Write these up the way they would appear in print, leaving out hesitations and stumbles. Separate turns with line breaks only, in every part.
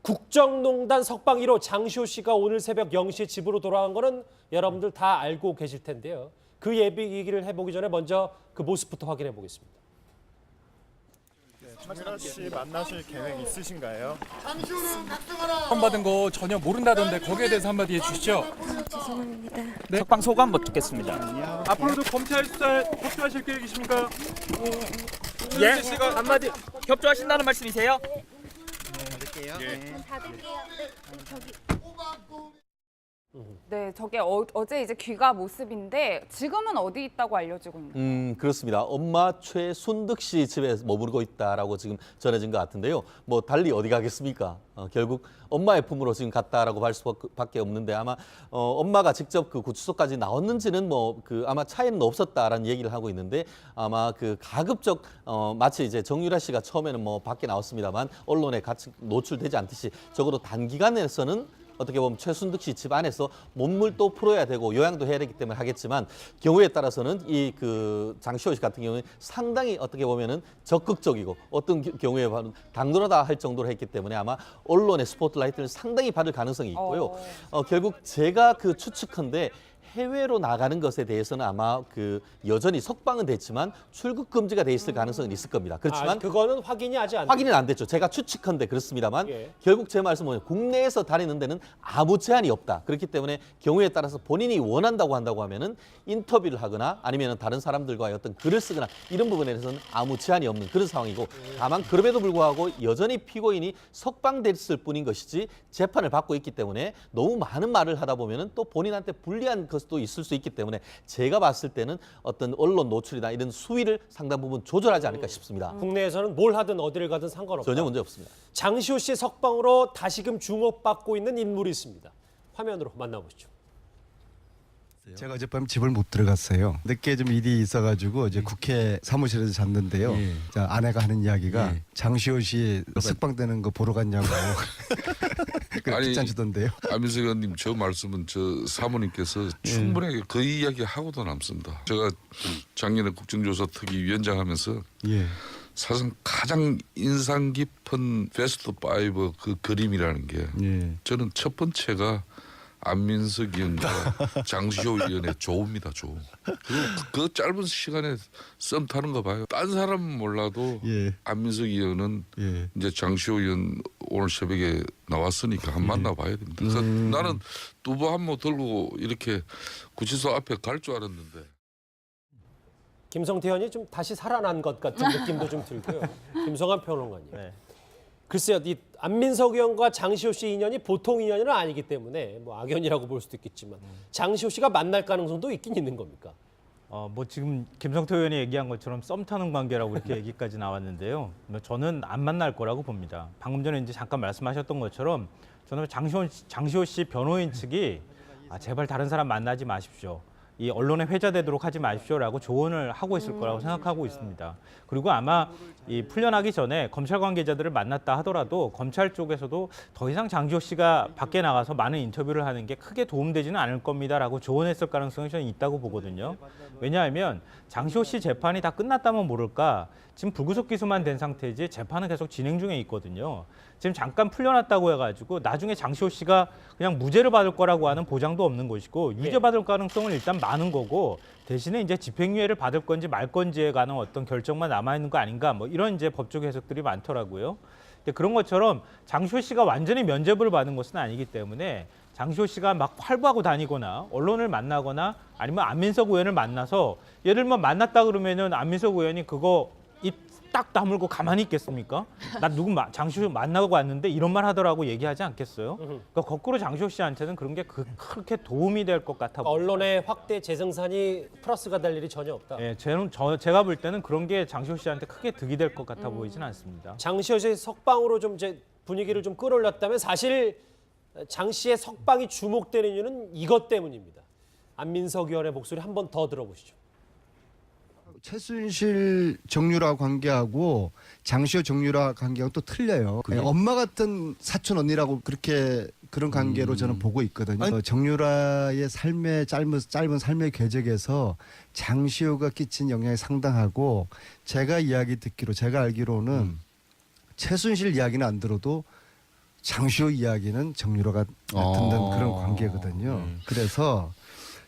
국정농단 석방 1호 장시호 씨가 오늘 새벽 0시에 집으로 돌아간 거는 여러분들 다 알고 계실 텐데요. 그 얘기를 해보기 전에 먼저 그 모습부터 확인해 보겠습니다.
장시호 씨 만나실 계획 있으신가요?
처음 받은 거 전혀 모른다던데 거기에 대해서 한마디 해주시죠.
죄송합니다.
네. 석방 소감 못 듣겠습니다.
앞으로도 검찰 수사에 협조하실 계획이십니까?
예? 한마디 협조하신다는 말씀이세요?
닫을게요. 네, 저기.
네, 저게 어제 이제 귀가 모습인데 지금은 어디 있다고 알려지고 있나요?
그렇습니다. 엄마 최순득 씨 집에 머무르고 있다라고 지금 전해진 것 같은데요. 뭐 달리 어디 가겠습니까? 결국 엄마의 품으로 지금 갔다라고 할 수밖에 없는데 아마 엄마가 직접 그 구치소까지 나왔는지는 뭐 그 아마 차이는 없었다라는 얘기를 하고 있는데 아마 그 가급적 마치 이제 정유라 씨가 처음에는 뭐 밖에 나왔습니다만 언론에 같이 노출되지 않듯이 적어도 단기간에서는 어떻게 보면 최순득 씨 집 안에서 몸물도 풀어야 되고 요양도 해야 되기 때문에 하겠지만 경우에 따라서는 이 그 장시호 씨 같은 경우는 상당히 어떻게 보면은 적극적이고 어떤 경우에 당돌하다 할 정도로 했기 때문에 아마 언론의 스포트라이트를 상당히 받을 가능성이 있고요. 결국 제가 그 추측컨대 해외로 나가는 것에 대해서는 아마 그 여전히 석방은 됐지만 출국 금지가 돼 있을 가능성은 있을 겁니다. 그렇지만
그거는 확인이 아직 안
확인은 안 됐죠. 제가 추측컨대 그렇습니다만
예.
결국 제 말씀은 뭐냐면 국내에서 다니는 데는 아무 제한이 없다. 그렇기 때문에 경우에 따라서 본인이 원한다고 한다고 하면은 인터뷰를 하거나 아니면 다른 사람들과의 어떤 글을 쓰거나 이런 부분에 대해서는 아무 제한이 없는 그런 상황이고 다만 그럼에도 불구하고 여전히 피고인이 석방됐을 뿐인 것이지 재판을 받고 있기 때문에 너무 많은 말을 하다 보면은 또 본인한테 불리한 것도 있을 수 있기 때문에 제가 봤을 때는 어떤 언론 노출이나 이런 수위를 상당 부분 조절하지 않을까 싶습니다.
국내에서는 뭘 하든 어디를 가든 상관없다.
전혀 문제 없습니다.
장시호 씨의 석방으로 다시금 주목받고 있는 인물이 있습니다. 화면으로 만나보시죠.
제가 어젯밤 집을 못 들어갔어요. 늦게 좀 일이 있어가지고 이제 국회 사무실에서 잤는데요. 자, 아내가 하는 이야기가 장시호 씨 석방되는 거 보러 갔냐고 귀찮으시던데요.
안민석 의원님 저 말씀은 저 사모님께서 충분히 그 이야기 하고도 남습니다. 제가 작년에 국정조사 특위 위원장 하면서 사실 가장 인상 깊은 베스트 5 그 그림이라는 게 저는 첫 번째가 안민석 의원과 장시호 의원의 조우입니다. 조우. 그리고 그 짧은 시간에 썸 타는 거 봐요. 딴 사람은 몰라도 안민석 의원은 이제 장시호 의원 오늘 새벽에 나왔으니까 한번 만나봐야 됩니다. 그래서 나는 두부 한 모 들고 이렇게 구치소 앞에 갈 줄 알았는데.
김성태 의원이 좀 다시 살아난 것 같은 느낌도 좀 들고요. 김성환 평론가님. 글쎄요, 이 안민석 의원과 장시호 씨 인연이 보통 인연은 아니기 때문에 뭐 악연이라고 볼 수도 있겠지만 장시호 씨가 만날 가능성도 있긴 있는 겁니까?
뭐 지금 김성태 의원이 얘기한 것처럼 썸 타는 관계라고 이렇게 얘기까지 나왔는데요. 저는 안 만날 거라고 봅니다. 방금 전에 이제 잠깐 말씀하셨던 것처럼 저는 장시호 씨 변호인 측이 제발 다른 사람 만나지 마십시오. 이 언론에 회자되도록 하지 마십시오라고 조언을 하고 있을 거라고 생각하고 있습니다. 그리고 아마 이 풀려나기 전에 검찰 관계자들을 만났다 하더라도 검찰 쪽에서도 더 이상 장시호 씨가 밖에 나가서 많은 인터뷰를 하는 게 크게 도움되지는 않을 겁니다라고 조언했을 가능성이 저는 있다고 보거든요. 왜냐하면 장시호 씨 재판이 다 끝났다면 모를까 지금 불구속 기소만 된 상태이지 재판은 계속 진행 중에 있거든요. 지금 잠깐 풀려났다고 해가지고 나중에 장시호 씨가 그냥 무죄를 받을 거라고 하는 보장도 없는 것이고 유죄 받을 가능성은 일단 많은 거고 대신에 이제 집행유예를 받을 건지 말 건지에 관한 어떤 결정만 남아 있는 거 아닌가 뭐 이런 이제 법적 해석들이 많더라고요. 근데 그런 것처럼 장시호 씨가 완전히 면죄부를 받은 것은 아니기 때문에 장시호 씨가 막 활보하고 다니거나 언론을 만나거나 아니면 안민석 의원을 만나서 예를 들면 만났다 그러면은 안민석 의원이 그거 입 딱 다물고 가만히 있겠습니까? 나 누구 장시호 만나고 왔는데 이런 말 하더라고 얘기하지 않겠어요? 그러니까 거꾸로 장시호 씨한테는 그런 게 그렇게 도움이 될 것 같아.
언론의 확대 재생산이 플러스가 될 일이 전혀 없다.
예, 제가 볼 때는 그런 게 장시호 씨한테 크게 득이 될 것 같아 보이진 않습니다.
장시호 씨의 석방으로 좀 이제 분위기를 좀 끌어올렸다면 사실 장 씨의 석방이 주목되는 이유는 이것 때문입니다. 안민석 의원의 목소리 한 번 더 들어보시죠.
최순실 정유라 관계하고 장시호 정유라 관계하고 또 틀려요. 엄마 같은 사촌 언니라고 그런 관계로 저는 보고 있거든요. 정유라의 짧은 삶의 궤적에서 장시호가 끼친 영향이 상당하고 제가 알기로는 최순실 이야기는 안 들어도 장시호 이야기는 정유라가 듣는 그런 관계거든요. 그래서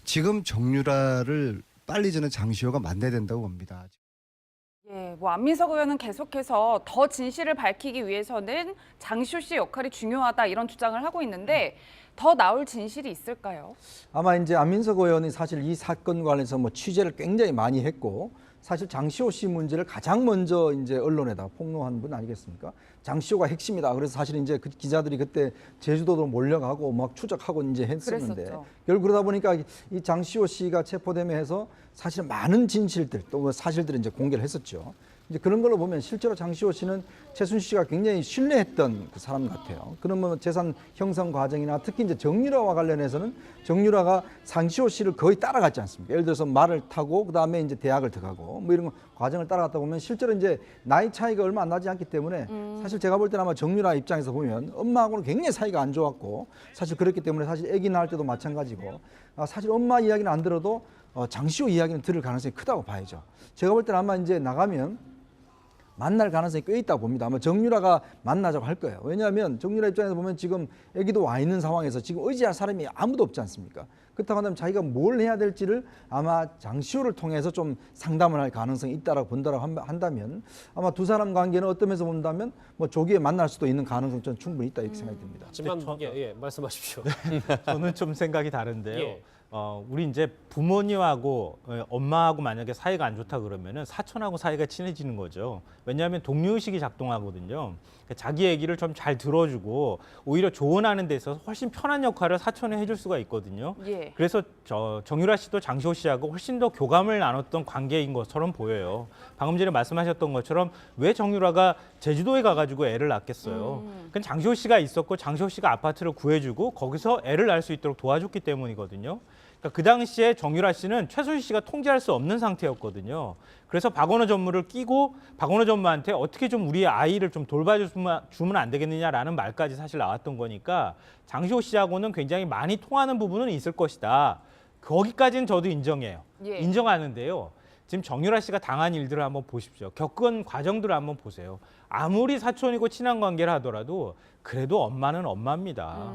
지금 정유라를 빨리 저는 장시호가 만나야 된다고 봅니다.
예, 뭐 안민석 의원은 계속해서 더 진실을 밝히기 위해서는 장시호 씨 역할이 중요하다 이런 주장을 하고 있는데 더 나올 진실이 있을까요?
아마 이제 안민석 의원이 사실 이 사건 관련해서 뭐 취재를 굉장히 많이 했고 사실 장시호 씨 문제를 가장 먼저 이제 언론에다 폭로한 분 아니겠습니까? 장시호가 핵심이다. 그래서 사실 이제 그 기자들이 그때 제주도도 몰려가고 막 추적하고 이제 했었는데
그랬었죠.
결국 그러다 보니까 이 장시호 씨가 체포되면 해서 사실 많은 진실들 또 사실들을 이제 공개를 했었죠. 이제 그런 걸로 보면 실제로 장시호 씨는 최순실 씨가 굉장히 신뢰했던 그 사람 같아요. 그러면 재산 형성 과정이나 특히 이제 정유라와 관련해서는 정유라가 장시호 씨를 거의 따라갔지 않습니까? 예를 들어서 말을 타고 그다음에 이제 대학을 들어가고 뭐 이런 과정을 따라갔다 보면 실제로 이제 나이 차이가 얼마 안 나지 않기 때문에 사실 제가 볼 때는 아마 정유라 입장에서 보면 엄마하고는 굉장히 사이가 안 좋았고 사실 그렇기 때문에 사실 아기 낳을 때도 마찬가지고 사실 엄마 이야기는 안 들어도 장시호 이야기는 들을 가능성이 크다고 봐야죠. 제가 볼 때는 아마 이제 나가면 만날 가능성이 꽤 있다고 봅니다. 아마 정유라가 만나자고 할 거예요. 왜냐하면 정유라 입장에서 보면 지금 아기도 와 있는 상황에서 지금 의지할 사람이 아무도 없지 않습니까? 그렇다고 한다면 자기가 뭘 해야 될지를 아마 장시호를 통해서 좀 상담을 할 가능성이 있다라고 본다고 한다면 아마 두 사람 관계는 어떤 면에서 본다면 뭐 조기에 만날 수도 있는 가능성이 좀 충분히 있다 이렇게 생각이 듭니다.
하지만 말씀하십시오.
저는 좀 생각이 다른데요.
예.
우리 이제 부모님하고 엄마하고 만약에 사이가 안 좋다 그러면은 사촌하고 사이가 친해지는 거죠. 왜냐하면 동료의식이 작동하거든요. 자기 얘기를 좀 잘 들어주고 오히려 조언하는 데 있어서 훨씬 편한 역할을 사촌이 해줄 수가 있거든요.
예.
그래서 정유라 씨도 장시호 씨하고 훨씬 더 교감을 나눴던 관계인 것처럼 보여요. 방금 전에 말씀하셨던 것처럼 왜 정유라가 제주도에 가가지고 애를 낳겠어요. 그건 장시호 씨가 있었고 장시호 씨가 아파트를 구해주고 거기서 애를 낳을 수 있도록 도와줬기 때문이거든요. 그러니까 그 당시에 정유라 씨는 최순실 씨가 통제할 수 없는 상태였거든요. 그래서 박원호 전무를 끼고 박원호 전무한테 어떻게 좀 우리의 아이를 좀 돌봐주면 안 되겠느냐라는 말까지 사실 나왔던 거니까 장시호 씨하고는 굉장히 많이 통하는 부분은 있을 것이다. 거기까지는 저도 인정해요.
예.
인정하는데요. 지금 정유라 씨가 당한 일들을 한번 보십시오. 겪은 과정들을 한번 보세요. 아무리 사촌이고 친한 관계를 하더라도 그래도 엄마는 엄마입니다.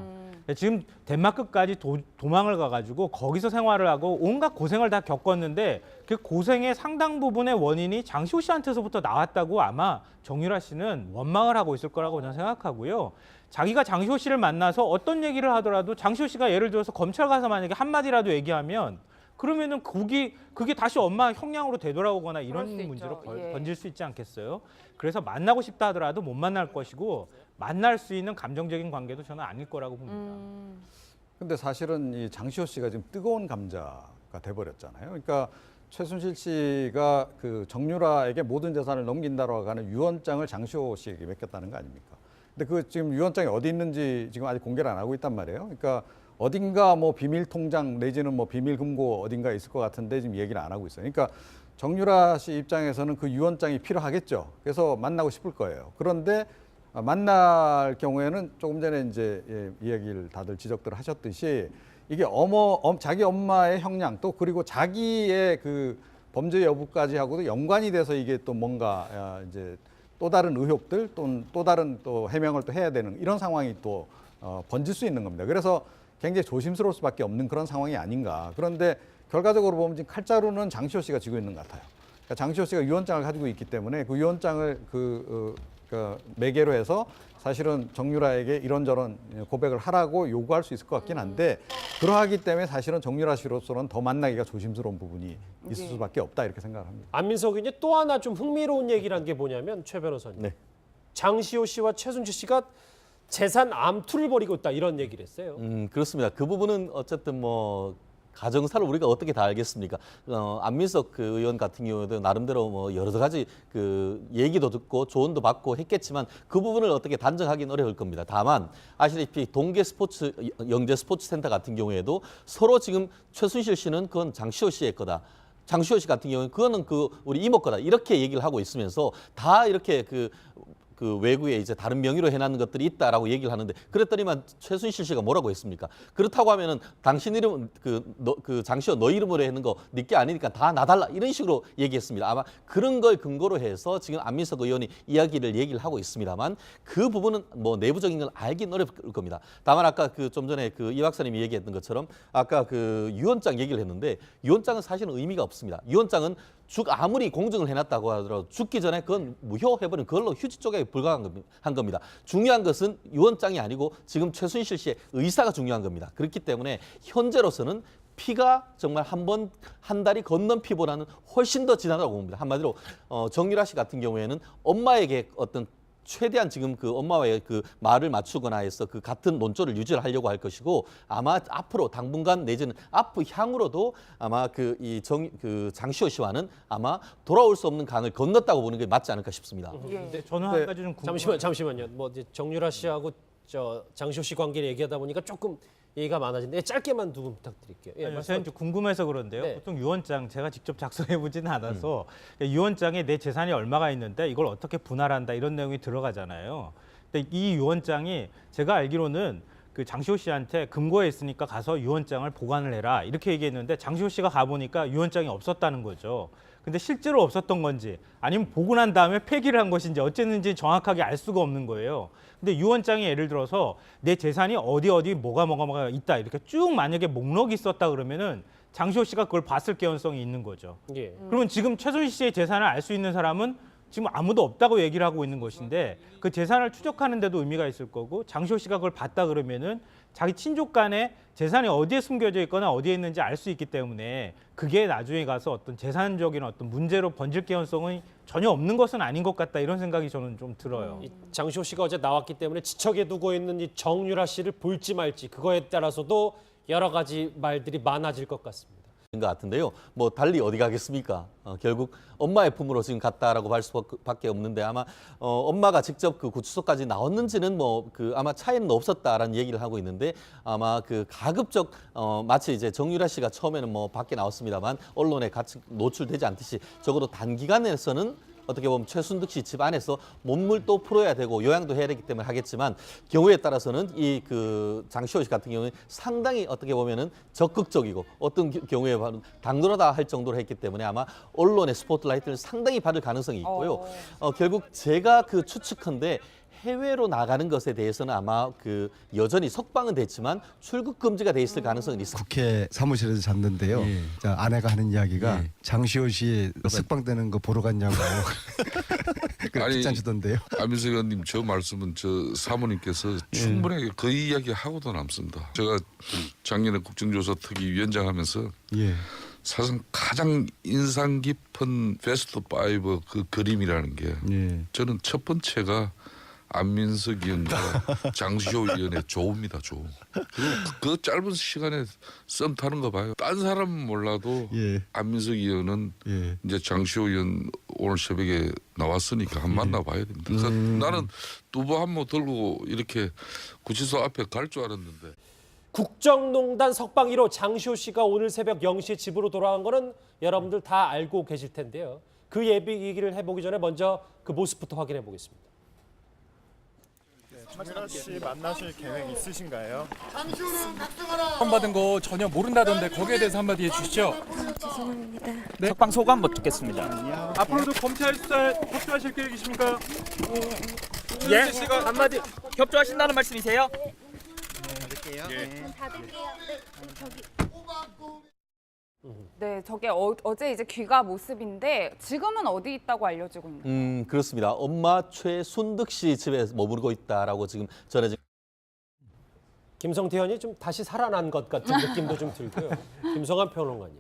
지금 덴마크까지 도망을 가가지고 거기서 생활을 하고 온갖 고생을 다 겪었는데 그 고생의 상당 부분의 원인이 장시호 씨한테서부터 나왔다고 아마 정유라 씨는 원망을 하고 있을 거라고 저는 생각하고요. 자기가 장시호 씨를 만나서 어떤 얘기를 하더라도 장시호 씨가 예를 들어서 검찰 가서 만약에 한마디라도 얘기하면 그러면은 그게 다시 엄마 형량으로 되돌아오거나 이런
그럴 수
문제로
있죠. 예.
번질 수 있지 않겠어요? 그래서 만나고 싶다 하더라도 못 만날 것이고 만날 수 있는 감정적인 관계도 저는 아닐 거라고 봅니다.
근데 사실은 이 장시호 씨가 지금 뜨거운 감자가 돼버렸잖아요. 그러니까 최순실 씨가 그 정유라에게 모든 재산을 넘긴다라고 하는 유언장을 장시호 씨에게 맡겼다는 거 아닙니까? 근데 그 지금 유언장이 어디 있는지 지금 아직 공개를 안 하고 있단 말이에요. 그러니까 어딘가 뭐 비밀 통장 내지는 뭐 비밀 금고 어딘가에 있을 것 같은데 지금 얘기를 안 하고 있어요. 그러니까 정유라 씨 입장에서는 그 유언장이 필요하겠죠. 그래서 만나고 싶을 거예요. 그런데 만날 경우에는 조금 전에 이제 이야기를 다들 지적들 하셨듯이 이게 자기 엄마의 형량 또 그리고 자기의 그 범죄 여부까지 하고도 연관이 돼서 이게 또 뭔가 이제 또 다른 의혹들 또 다른 또 해명을 또 해야 되는 이런 상황이 또 번질 수 있는 겁니다. 그래서 굉장히 조심스러울 수밖에 없는 그런 상황이 아닌가. 그런데 결과적으로 보면 지금 칼자루는 장시호 씨가 쥐고 있는 것 같아요. 그러니까 장시호 씨가 유언장을 가지고 있기 때문에 그 유언장을 그 매개로 해서 사실은 정유라에게 이런저런 고백을 하라고 요구할 수 있을 것 같긴 한데 그러하기 때문에 사실은 정유라 씨로서는 더 만나기가 조심스러운 부분이 있을 수밖에 없다 이렇게 생각을 합니다.
안민석 의원이 또 하나 좀 흥미로운 얘기를 한 게 뭐냐면 최 변호사님.
네.
장시호 씨와 최순실 씨가 재산 암투를 벌이고 있다 이런 얘기를 했어요.
그렇습니다. 그 부분은 어쨌든 뭐 가정사를 우리가 어떻게 다 알겠습니까? 안민석 그 의원 같은 경우에도 나름대로 뭐 여러 가지 그 얘기도 듣고 조언도 받고 했겠지만 그 부분을 어떻게 단정하기는 어려울 겁니다. 다만 아시다시피 동계 스포츠 영재 스포츠 센터 같은 경우에도 서로 지금 최순실 씨는 그건 장시호 씨의 거다. 장시호 씨 같은 경우는 그거는 그 우리 이모 거다. 이렇게 얘기를 하고 있으면서 다 이렇게 그 그 외구에 이제 다른 명의로 해놨는 것들이 있다라고 얘기를 하는데 그랬더니만 최순실 씨가 뭐라고 했습니까? 그렇다고 하면은 당신 이름 그 장시호 너 이름으로 해는 거 네게 아니니까 다 놔달라 이런 식으로 얘기했습니다. 아마 그런 걸 근거로 해서 지금 안민석 의원이 얘기를 하고 있습니다만 그 부분은 뭐 내부적인 걸 알긴 어려울 겁니다. 다만 아까 그 좀 전에 그 이 박사님이 얘기했던 것처럼 아까 그 유언장 얘기를 했는데 유언장은 사실은 의미가 없습니다. 유언장은 아무리 공증을 해놨다고 하더라도 죽기 전에 그건 무효해버린 그걸로 휴지 조각에 불과한 겁니다. 중요한 것은 유언장이 아니고 지금 최순실 씨의 의사가 중요한 겁니다. 그렇기 때문에 현재로서는 피가 정말 한 달이 건넌 피보다는 훨씬 더 진하다고 봅니다. 한마디로 정유라 씨 같은 경우에는 엄마에게 어떤 최대한 지금 그 엄마와의 그 말을 맞추거나 해서 그 같은 논조를 유지를 하려고 할 것이고 아마 앞으로 당분간 내지는 앞으로 향으로도 아마 그 장시호 씨와는 아마 돌아올 수 없는 강을 건넜다고 보는 게 맞지 않을까 싶습니다.
근데 저는 한 가지 좀
잠시만요. 뭐 이제 정유라 씨하고 장시호 씨 관계를 얘기하다 보니까 조금 얘기가 많아진데 짧게만 두 분 부탁드릴게요. 예,
저는 좀 궁금해서 그런데요.
네.
보통 유언장 제가 직접 작성해 보지는 않아서 유언장에 내 재산이 얼마가 있는데 이걸 어떻게 분할한다 이런 내용이 들어가잖아요. 근데 이 유언장이 제가 알기로는 그 장시호 씨한테 금고에 있으니까 가서 유언장을 보관을 해라 이렇게 얘기했는데 장시호 씨가 가보니까 유언장이 없었다는 거죠. 근데 실제로 없었던 건지 아니면 보고 난 다음에 폐기를 한 것인지 어쨌는지 정확하게 알 수가 없는 거예요. 근데 유언장이 예를 들어서 내 재산이 어디 뭐가 있다 이렇게 쭉 만약에 목록이 있었다 그러면은 장시호 씨가 그걸 봤을 개연성이 있는 거죠.
예.
그러면 지금 최순실 씨의 재산을 알 수 있는 사람은 지금 아무도 없다고 얘기를 하고 있는 것인데 그 재산을 추적하는 데도 의미가 있을 거고 장시호 씨가 그걸 봤다 그러면은 자기 친족 간에 재산이 어디에 숨겨져 있거나 어디에 있는지 알 수 있기 때문에 그게 나중에 가서 어떤 재산적인 어떤 문제로 번질 개연성은 전혀 없는 것은 아닌 것 같다 이런 생각이 저는 좀 들어요.
장시호 씨가 어제 나왔기 때문에 지척에 두고 있는 이 정유라 씨를 볼지 말지 그거에 따라서도 여러 가지 말들이 많아질 것 같습니다.
것 같은데요. 뭐 달리 어디 가겠습니까? 결국 엄마의 품으로 지금 갔다라고 할 수밖에 없는데 아마 엄마가 직접 그 구치소까지 나왔는지는 뭐 그 아마 차이는 없었다라는 얘기를 하고 있는데 아마 그 가급적 마치 이제 정유라 씨가 처음에는 뭐 밖에 나왔습니다만 언론에 같이 노출되지 않듯이 적어도 단기간에서는 어떻게 보면 최순득 씨 집 안에서 몸물도 풀어야 되고 요양도 해야 되기 때문에 하겠지만 경우에 따라서는 이 그 장시호 씨 같은 경우는 상당히 어떻게 보면은 적극적이고 어떤 경우에 당돌하다 할 정도로 했기 때문에 아마 언론의 스포트라이트를 상당히 받을 가능성이 있고요. 결국 제가 그 추측컨대 해외로 나가는 것에 대해서는 아마 그 여전히 석방은 됐지만 출국 금지가 돼 있을 가능성이 있습니다.
국회 사무실에서 잤는데요. 자, 아내가 하는 이야기가 장시호 씨 석방되는 거 보러 갔냐고
아니,
주던데요.
안민석 의원님 저 말씀은 저 사모님께서 충분히 그 이야기 하고도 남습니다. 제가 작년에 국정조사 특위 위원장 하면서 사실 가장 인상 깊은 베스트 5 그 그림이라는 게 저는 첫 번째가 안민석 의원과 장시호 의원의 조우입니다. 조우. 그 짧은 시간에 썸 타는 거 봐요. 딴 사람은 몰라도 안민석 의원은 이제 장시호 의원 오늘 새벽에 나왔으니까 한 만나봐야 됩니다. 그래서 나는 두부 한 모 들고 이렇게 구치소 앞에 갈 줄 알았는데.
국정농단 석방 1호 장시호 씨가 오늘 새벽 0시에 집으로 돌아간 거는 여러분들 다 알고 계실 텐데요. 그 얘기를 해보기 전에 먼저 그 모습부터 확인해 보겠습니다.
정유라 씨 만나실 계획 있으신가요?
처음 거 전혀 모른다던데 거기에 대해서 한마디 해주시죠.
죄송합니다.
석방 소감 한번 듣겠습니다.
앞으로도 검찰 수사에 협조하실 계획이십니까?
예? 한마디 협조하신다는 말씀이세요?
닫을게요. 네, 저기.
네, 저게 어제 이제 귀가 모습인데 지금은 어디 있다고 알려지고 있나요?
그렇습니다. 엄마 최순득 씨 집에 머무르고 있다라고 지금 전해진.
김성태 의원이 좀 다시 살아난 것 같은 느낌도 좀 들고요. 김성환 평론가님.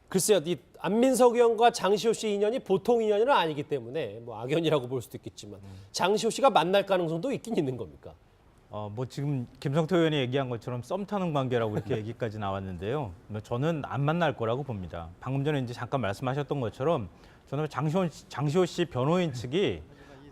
글쎄요, 이 안민석 의원과 장시호 씨 인연이 보통 인연은 아니기 때문에 뭐 악연이라고 볼 수도 있겠지만 장시호 씨가 만날 가능성도 있긴 있는 겁니까?
뭐 지금 김성태 의원이 얘기한 것처럼 썸 타는 관계라고 이렇게 얘기까지 나왔는데요. 저는 안 만날 거라고 봅니다. 방금 전에 이제 잠깐 말씀하셨던 것처럼 저는 장시호 씨 변호인 측이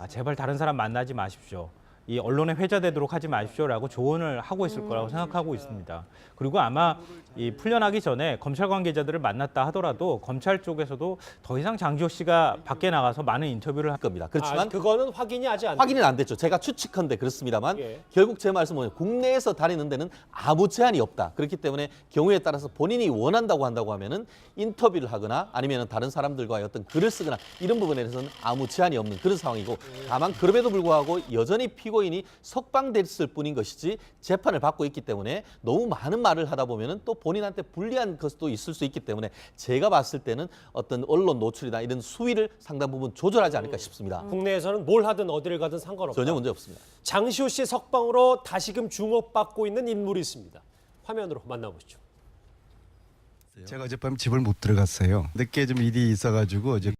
제발 다른 사람 만나지 마십시오. 이 언론에 회자되도록 하지 마십시오라고 조언을 하고 있을 거라고 생각하고 있습니다. 그리고 아마 이 풀려나기 전에 검찰 관계자들을 만났다 하더라도 검찰 쪽에서도 더 이상 장시호 씨가 밖에 나가서 많은 인터뷰를 할
겁니다. 그렇지만
그거는 확인이 아직 안
확인은 안 됐죠. 제가 추측한데 그렇습니다만 결국 제 말씀은 국내에서 다니는 데는 아무 제한이 없다. 그렇기 때문에 경우에 따라서 본인이 원한다고 한다고 하면은 인터뷰를 하거나 아니면 다른 사람들과의 어떤 글을 쓰거나 이런 부분에 대해서는 아무 제한이 없는 그런 상황이고 다만 그럼에도 불구하고 여전히 피고인이 석방됐을 뿐인 것이지 재판을 받고 있기 때문에 너무 많은 말을 하다 보면은 또 본인한테 불리한 것도 있을 수 있기 때문에 제가 봤을 때는 어떤 언론 노출이나 이런 수위를 상당 부분 조절하지 않을까 싶습니다.
국내에서는 뭘 하든 어디를 가든 상관없다.
전혀 문제 없습니다.
장시호 씨 석방으로 다시금 주목받고 있는 인물이 있습니다. 화면으로 만나보시죠.
제가 어젯밤 집을 못 들어갔어요. 늦게 좀 일이 있어가지고 이제